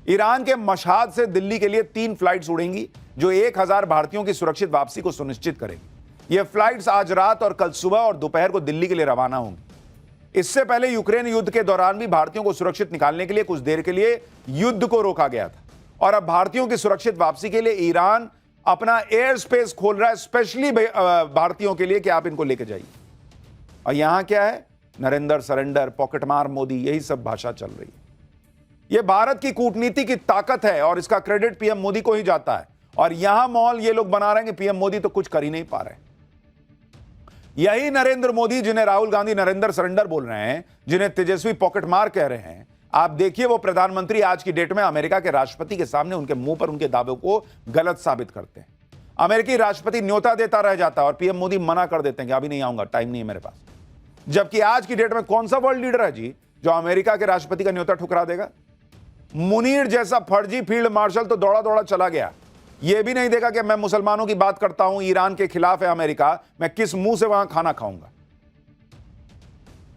Iran के मशहाद से दिल्ली के लिए 3 फ्लाइट्स उड़ेंगी जो 1000 भारतीयों की सुरक्षित वापसी को सुनिश्चित करेगी। ये फ्लाइट्स आज रात और कल सुबह और दोपहर को दिल्ली के लिए रवाना होंगी। इससे पहले यूक्रेन युद्ध के दौरान भी भारतीयों को सुरक्षित निकालने के लिए कुछ देर के लिए युद्ध को रोका गया था और अब भारतीयों की सुरक्षित वापसी के लिए ईरान अपना एयर स्पेस खोल रहा है, स्पेशली भारतीयों के लिए कि आप इनको लेके जाइए। और यहां क्या है, नरेंद्र सरेंडर, पॉकेट मार मोदी, यही सब भाषा चल रही है। यह भारत की कूटनीति की ताकत है और इसका क्रेडिट पीएम मोदी को ही जाता है। और यहां माहौल ये लोग बना रहे हैं कि पीएम मोदी तो कुछ कर ही नहीं पा रहे। यही नरेंद्र मोदी जिन्हें राहुल गांधी नरेंद्र सरेंडर बोल रहे हैं, जिन्हें तेजस्वी पॉकेट मार कह रहे हैं, आप देखिए वो प्रधानमंत्री आज की डेट में अमेरिका के राष्ट्रपति के सामने उनके मुंह पर उनके दावों को गलत साबित करते हैं। अमेरिकी राष्ट्रपति न्योता देता रह जाता है और पीएम मोदी मना कर देते हैं कि अभी नहीं आऊंगा, टाइम नहीं है मेरे पास। जबकि आज की डेट में कौन सा वर्ल्ड लीडर है जी जो अमेरिका के राष्ट्रपति का न्योता ठुकरा देगा? मुनीर जैसा फर्जी फील्ड मार्शल तो दौड़ा दौड़ा चला गया, यह भी नहीं देखा कि मैं मुसलमानों की बात करता हूं, ईरान के खिलाफ है अमेरिका, मैं किस मुंह से वहां खाना खाऊंगा।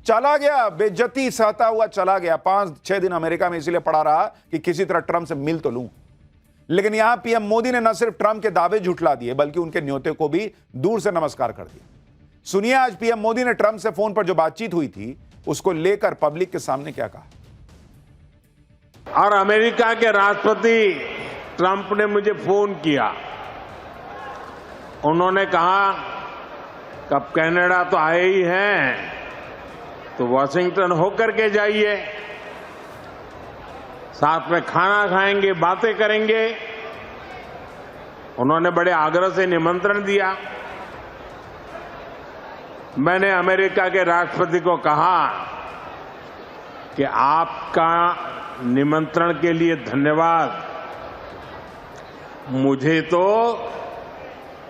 चला गया, बेइज्जती सहता हुआ चला गया। 5-6 दिन अमेरिका में इसलिए पड़ा रहा कि किसी तरह ट्रंप से मिल तो लूं। लेकिन यहां पीएम मोदी ने न सिर्फ ट्रंप के दावे झुठला दिए बल्कि उनके न्योते को भी दूर से नमस्कार कर दिया। सुनिए आज पीएम मोदी ने ट्रंप से फोन पर जो बातचीत हुई थी उसको लेकर पब्लिक के सामने क्या कहा। और अमेरिका के राष्ट्रपति ट्रंप ने मुझे फोन किया, उन्होंने कहा कब कनाडा तो आए ही हैं तो वॉशिंगटन होकर के जाइए, साथ में खाना खाएंगे, बातें करेंगे। उन्होंने बड़े आग्रह से निमंत्रण दिया। मैंने अमेरिका के राष्ट्रपति को कहा कि आपका निमंत्रण के लिए धन्यवाद, मुझे तो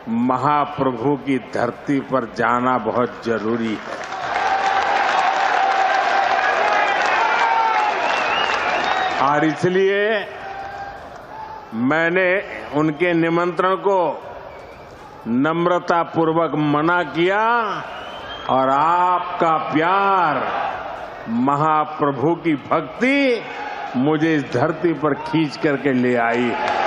महाप्रभु की धरती पर जाना बहुत जरूरी है। और इसलिए मैंने उनके निमंत्रण को नम्रतापूर्वक मना किया और आपका प्यार, महाप्रभु की भक्ति मुझे इस धरती पर खींच करके ले आई है।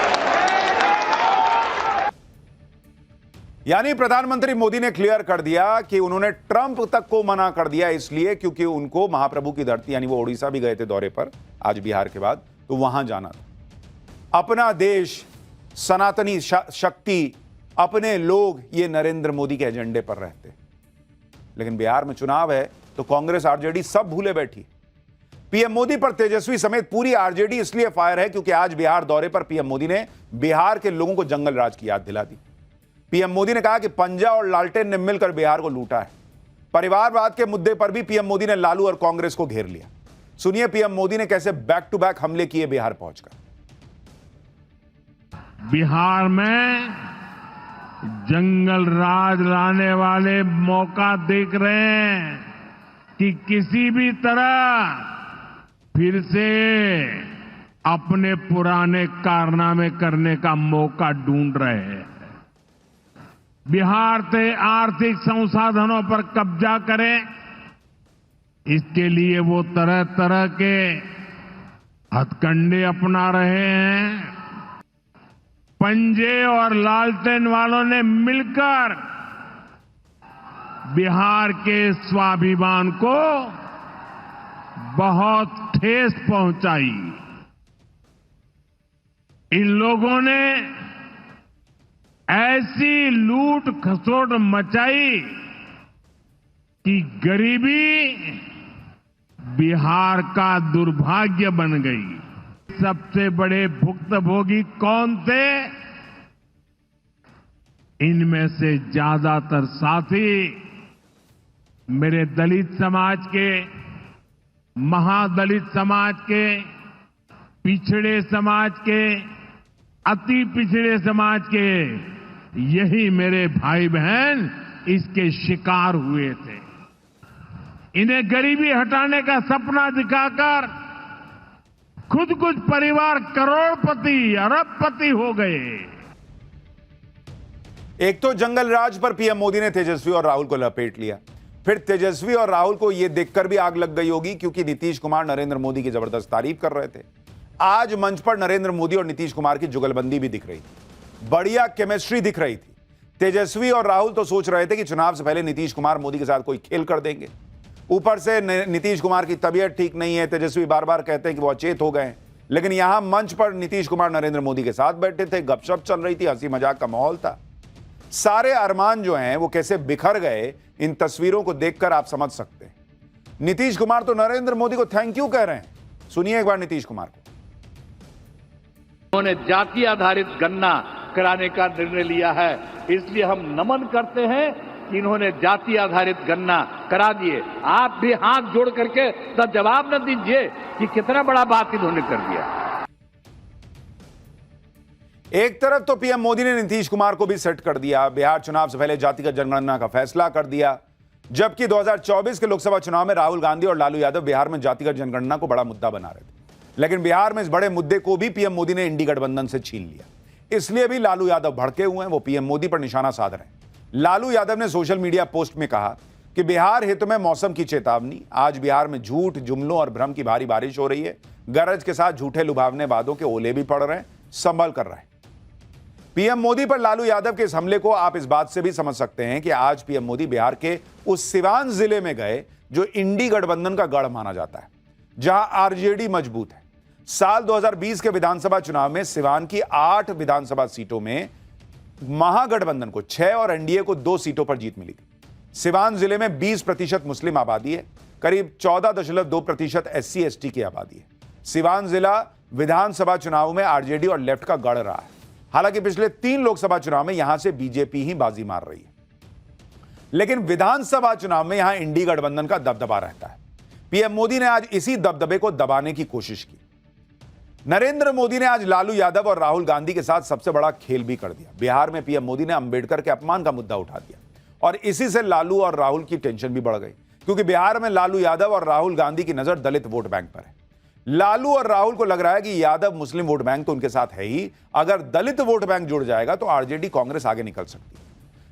यानी प्रधानमंत्री मोदी ने क्लियर कर दिया कि उन्होंने ट्रंप तक को मना कर दिया इसलिए क्योंकि उनको महाप्रभु की धरती, यानी वो उड़ीसा भी गए थे दौरे पर आज बिहार के बाद, तो वहां जाना था। अपना देश, सनातनी शक्ति, अपने लोग, ये नरेंद्र मोदी के एजेंडे पर रहते। लेकिन बिहार में चुनाव है तो कांग्रेस आरजेडी सब भूले बैठी। पीएम मोदी पर तेजस्वी समेत पूरी आरजेडी इसलिए फायर है क्योंकि आज बिहार दौरे पर पीएम मोदी ने बिहार के लोगों को जंगल राज की याद दिला दी। पीएम मोदी ने कहा कि पंजा और लालटेन ने मिलकर बिहार को लूटा है। परिवारवाद के मुद्दे पर भी पीएम मोदी ने लालू और कांग्रेस को घेर लिया। सुनिए पीएम मोदी ने कैसे बैक टू बैक हमले किए बिहार पहुंचकर। बिहार में जंगल राज लाने वाले मौका देख रहे हैं कि किसी भी तरह फिर से अपने पुराने कारनामे करने का मौका ढूंढ रहे हैं। बिहार से आर्थिक संसाधनों पर कब्जा करें, इसके लिए वो तरह तरह के हथकंडे अपना रहे हैं। पंजे और लालटेन वालों ने मिलकर बिहार के स्वाभिमान को बहुत ठेस पहुंचाई। इन लोगों ने ऐसी लूट खसोट मचाई कि गरीबी बिहार का दुर्भाग्य बन गई। सबसे बड़े भुक्तभोगी कौन थे? इनमें से ज्यादातर साथी मेरे दलित समाज के, महादलित समाज के, पिछड़े समाज के, अति पिछड़े समाज के, यही मेरे भाई बहन इसके शिकार हुए थे। इन्हें गरीबी हटाने का सपना दिखाकर खुद कुछ परिवार करोड़पति, अरबपति हो गए। एक तो जंगल राज पर पीएम मोदी ने तेजस्वी और राहुल को लपेट लिया। फिर तेजस्वी और राहुल को यह देखकर भी आग लग गई होगी क्योंकि नीतीश कुमार नरेंद्र मोदी की जबरदस्त तारीफ कर रहे थे। आज मंच पर नरेंद्र मोदी और नीतीश कुमार की जुगलबंदी भी दिख रही थी, बढ़िया केमिस्ट्री दिख रही थी। तेजस्वी और राहुल तो सोच रहे थे कि चुनाव से पहले नीतीश कुमार मोदी के साथ कोई खेल कर देंगे। ऊपर से नीतीश कुमार की तबीयत ठीक नहीं है, तेजस्वी बार बार कहते हैं कि वो अचेत हो गए। लेकिन यहां मंच पर नीतीश कुमार नरेंद्र मोदी के साथ बैठे थे, गपशप चल रही थी, हंसी मजाक का माहौल था। सारे अरमान जो हैं वो कैसे बिखर गए, इन तस्वीरों को देखकर आप समझ सकते हैं। नीतीश कुमार तो नरेंद्र मोदी को थैंक यू कह रहे हैं। सुनिए एक बार नीतीश कुमार को। उन्होंने जाति आधारित गणना कराने का निर्णय लिया है, इसलिए हम नमन करते हैं कि इन्होंने जाति आधारित गणना करा दिए। आप भी हाथ जोड़ करके तो जवाब न दीजिए कि कितना बड़ा बात इन्होंने कर दिया। एक तरफ तो पीएम मोदी ने नीतीश कुमार को भी सेट कर दिया, बिहार चुनाव से पहले जातिगत जनगणना का फैसला कर दिया, जबकि 2024 के लोकसभा चुनाव में राहुल गांधी और लालू यादव बिहार में जातिगत जनगणना को बड़ा मुद्दा बना रहे थे। लेकिन बिहार में इस बड़े मुद्दे को भी पीएम मोदी ने इंडी गठबंधन से छीन लिया। इसलिए भी लालू यादव भड़के हुए हैं, वो पीएम मोदी पर निशाना साध रहे हैं। लालू यादव ने सोशल मीडिया पोस्ट में कहा कि बिहार हित में मौसम की चेतावनी, आज बिहार में झूठ, जुमलों और भ्रम की भारी बारिश हो रही है। गरज के साथ झूठे लुभावने वादों के ओले भी पड़ रहे हैं, संभल कर रहे हैं। पीएम मोदी पर लालू यादव के इस हमले को आप इस बात से भी समझ सकते हैं कि आज पीएम मोदी बिहार के उस सिवान जिले में गए जो इंडी गठबंधन का गढ़ माना जाता है, जहां आरजेडी मजबूत है। साल 2020 के विधानसभा चुनाव में सिवान की 8 विधानसभा सीटों में महागठबंधन को 6 और एनडीए को 2 सीटों पर जीत मिली थी। सिवान जिले में 20% मुस्लिम आबादी है, करीब 14.2% SC ST की आबादी है। सिवान जिला विधानसभा चुनाव में आरजेडी और लेफ्ट का गढ़ रहा है। हालांकि पिछले 3 लोकसभा चुनाव में यहां से बीजेपी ही बाजी मार रही है, लेकिन विधानसभा चुनाव में यहां इंडी गठबंधन का दबदबा रहता है। पीएम मोदी ने आज इसी दबदबे को दबाने की कोशिश की। नरेंद्र मोदी ने आज लालू यादव और राहुल गांधी के साथ सबसे बड़ा खेल भी कर दिया। बिहार में पीएम मोदी ने अंबेडकर के अपमान का मुद्दा उठा दिया और इसी से लालू और राहुल की टेंशन भी बढ़ गई, क्योंकि बिहार में लालू यादव और राहुल गांधी की नजर दलित वोट बैंक पर है। लालू और राहुल को लग रहा है कि यादव मुस्लिम वोट बैंक तो उनके साथ है ही, अगर दलित वोट बैंक जुड़ जाएगा तो आरजेडी कांग्रेस आगे निकल सकती है।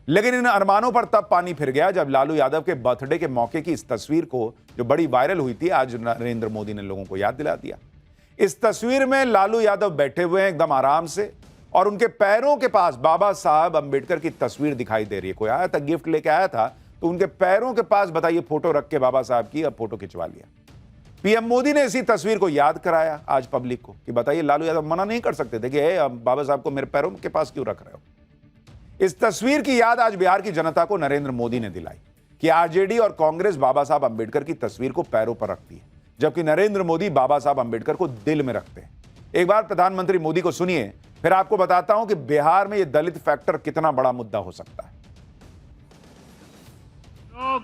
लेकिन इन अरमानों पर तब पानी फिर गया जब लालू यादव के बर्थडे के मौके की इस तस्वीर को, जो बड़ी वायरल हुई थी, आज नरेंद्र मोदी ने लोगों को याद दिला दिया। इस तस्वीर में लालू यादव बैठे हुए हैं एकदम आराम से, और उनके पैरों के पास बाबा साहब अंबेडकर की तस्वीर दिखाई दे रही है। कोई आया था, गिफ्ट लेके आया था, तो उनके पैरों के पास बताइए फोटो रख के बाबा साहब की, अब फोटो खिंचवा लिया। पीएम मोदी ने इसी तस्वीर को याद कराया आज पब्लिक को कि बताइए, लालू यादव मना नहीं कर सकते थे कि बाबा साहब को मेरे पैरों के पास क्यों रख रहे हो। इस तस्वीर की याद आज बिहार की जनता को नरेंद्र मोदी ने दिलाई कि आरजेडी और कांग्रेस बाबा साहब अंबेडकर की तस्वीर को पैरों पर रखती है, जबकि नरेंद्र मोदी बाबा साहब अंबेडकर को दिल में रखते हैं। एक बार प्रधानमंत्री मोदी को सुनिए, फिर आपको बताता हूं कि बिहार में यह दलित फैक्टर कितना बड़ा मुद्दा हो सकता है। लोग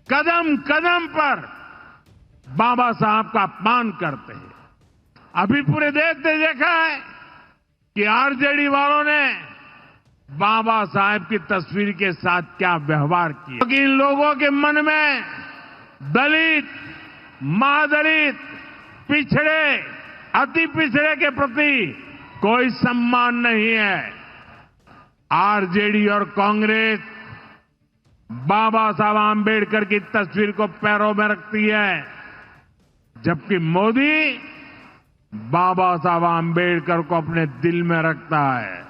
कदम कदम पर बाबा साहब का अपमान करते हैं। अभी पूरे देश ने देखा है कि आरजेडी वालों ने बाबा साहब की तस्वीर के साथ क्या व्यवहार किया, क्योंकि इन लोगों के मन में दलित, महादलित, पिछड़े, अति पिछड़े के प्रति कोई सम्मान नहीं है। आरजेडी और कांग्रेस बाबा साहब आंबेडकर की तस्वीर को पैरों में रखती है, जबकि मोदी बाबा साहब आंबेडकर को अपने दिल में रखता है।